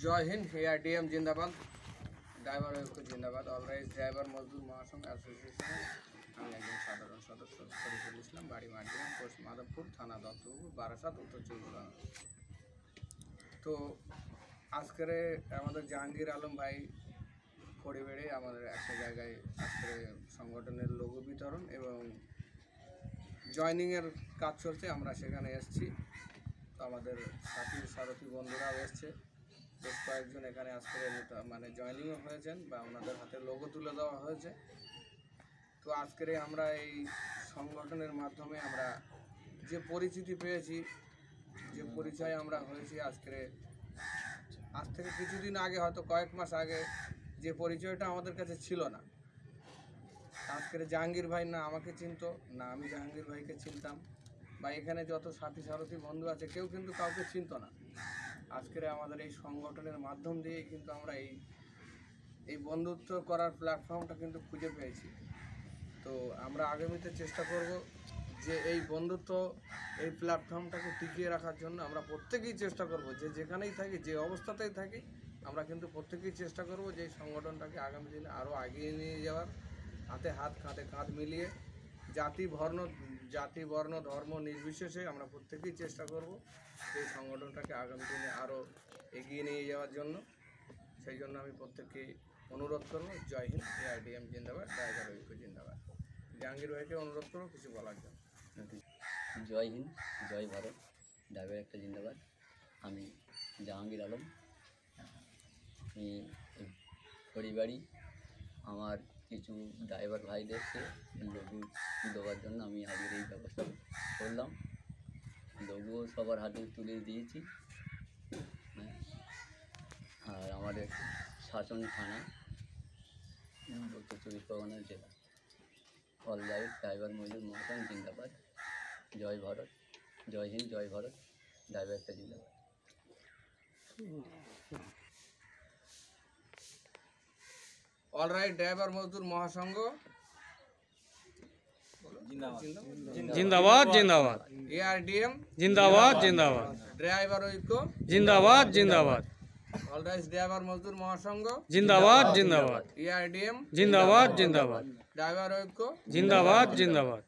জয় হিন্দ। এআরডিএম জিন্দাবাদ, ড্রাইভার ঐক্য জিন্দাবাদ। অলরাইজ ড্রাইভার মজদুর মহাসংঘ অ্যাসোসিয়েশনের আমি একজন সাধারণ সদস্য শরীফুল ইসলাম, বাড়ি মার্ডিয়াম, পোস্ট মাধবপুর, থানা দত্তপুর, বারাসাত, উত্তর চব্বিশ পরগনা। তো আজকের আমাদের জাহাঙ্গীর আলম ভাই পরিবারে আমাদের একটা জায়গায় আজকে সংগঠনের লোগো বিতরণ এবং জয়নিংয়ের কাজ চলছে, আমরা সেখানে এসেছি। তো আমাদের সারথী বন্ধুরাও এসছে, বেশ কয়েকজন এখানে আজকে মানে জয়নিংও হয়েছেন বা ওনাদের হাতে লোগো তুলে দেওয়া হয়েছে। তো আজকের আমরা এই সংগঠনের মাধ্যমে আমরা যে পরিচিতি পেয়েছি, যে পরিচয় আমরা হয়েছি আজ থেকে কিছুদিন আগে, হয়তো কয়েক মাস আগে যে পরিচয়টা আমাদের কাছে ছিল না। আজকের জাহাঙ্গীর ভাই না আমাকে চিনতো, না আমি জাহাঙ্গীর ভাইকে চিনতাম, বা এখানে যত সারথী বন্ধু আছে কেউ কিন্তু কাউকে চিনতো না। আজকের আমাদের এই সংগঠনের মাধ্যম দিয়ে কিন্তু আমরা এই বন্ধুত্ব করার প্ল্যাটফর্মটা কিন্তু খুঁজে পেয়েছি। তো আমরা আগামীতে চেষ্টা করব যে এই বন্ধুত্ব, এই প্ল্যাটফর্মটাকে টিকিয়ে রাখার জন্য আমরা প্রত্যেকেই চেষ্টা করব, যে যেখানেই থাকি, যে অবস্থাতেই থাকি, আমরা কিন্তু প্রত্যেকেই চেষ্টা করব যে এই সংগঠনটাকে আগামী দিনে আরও এগিয়ে নিয়ে যাওয়ার, হাতে হাত কাঁধে কাঁধ মিলিয়ে জাতি বর্ণ ধর্ম নির্বিশেষে আমরা প্রত্যেকেই চেষ্টা করব এই সংগঠনটাকে আগামী দিনে আরও এগিয়ে নিয়ে যাওয়ার জন্য। সেই জন্য আমি প্রত্যেককে অনুরোধ করব, জয় হিন্দ, এআরডিএম জিন্দাবাদ, ড্রাইভার ঐক্য জিন্দাবাদ। জাহাঙ্গীর ভাইকে অনুরোধ করব কিছু বলার জন্য। জয় হিন্দ, জয় ভারত, ড্রাইভার একটা জিন্দাবাদ। আমি জাহাঙ্গীর আলম, আমি পরিবারই আমার কিছু ড্রাইভার ভাইদেরকে লঘু দেওয়ার জন্য আমি আজকের এই ব্যবস্থা করলাম। লঘুও সবার হাতে তুলে দিয়েছি। আর আমাদের শাসন থানা, উত্তর চব্বিশ পরগনা জেলা। অল রাইট ড্রাইভার মজদুর মহাসংঘ জিন্দাবাদ। জয় ভারত, জয় হিন্দ, জয় ভারত, ড্রাইভার একটা জিন্দাবাদ। অল রাইট ড্রাইভার মজদুর মহাসংঘ जिंदाबाद जिंदाबाद, এআরডিএম जिंदाबाद जिंदाबाद, ড্রাইভার ঐক্য जिंदाबाद जिंदाबाद, অল রাইট ড্রাইভার মজদুর মহাসংঘ जिंदाबाद जिंदाबाद, এআরডিএম जिंदाबाद जिंदाबाद, ড্রাইভার ঐক্য जिंदाबाद जिंदाबाद।